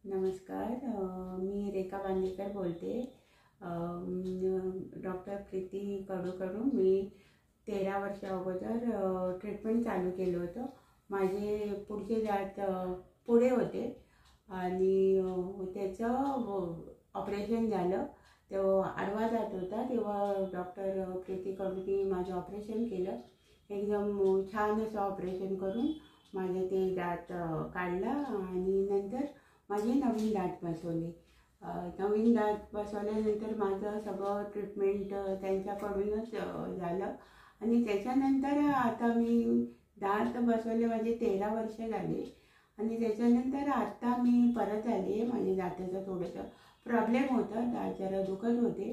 नमस्कार. मी रेखा बांदेकर बोलते. डॉक्टर प्रीती कडूकडून मी 13 वर्षा अगोदर ट्रीटमेंट चालू केलं होतं. माझे पुढचे दात पुढे होते आणि त्याचं ऑपरेशन झालं. तेव्हा आडवा दात होता, तेव्हा डॉक्टर प्रीती कडूनी माझं ऑपरेशन केलं. एकदम छान असं ऑपरेशन करून माझे ते दात काढला आणि नंतर माझे नवीन दात बसवले. नवीन दात बसवल्यानंतर माझं सगळं ट्रीटमेंट त्यांच्याकडूनच झालं आणि त्याच्यानंतर आता मी दात बसवले, माझे 13 वर्ष झाले आणि त्याच्यानंतर आता मी परत आले. माझे दाताचा थोडंसं प्रॉब्लेम होता, दात जरा दुखत होते.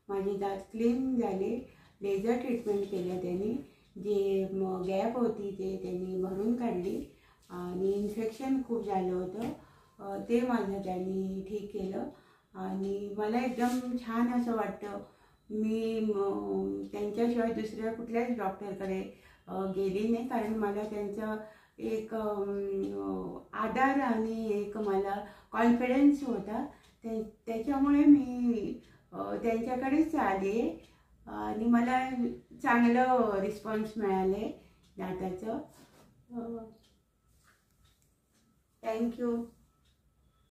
माझे दात क्लीन झाले. लेझर ट्रीटमेंट केलं त्यांनी, जे गॅप होती ते त्यांनी भरून काढली आणि इन्फेक्शन खूप झालं होतं, ते माझं त्यांनी ठीक केलं आणि मला एकदम छान असं वाटतं. मी त्यांच्याशिवाय दुसऱ्या कुठल्याच डॉक्टरकडे गेली नाही, कारण मला त्यांचा एक आधार आणि एक मला कॉन्फिडन्स होता. त्याच्यामुळे मी त्यांच्याकडेच आले आणि मला चांगलं रिस्पॉन्स मिळाले दाताचं. थँक्यू.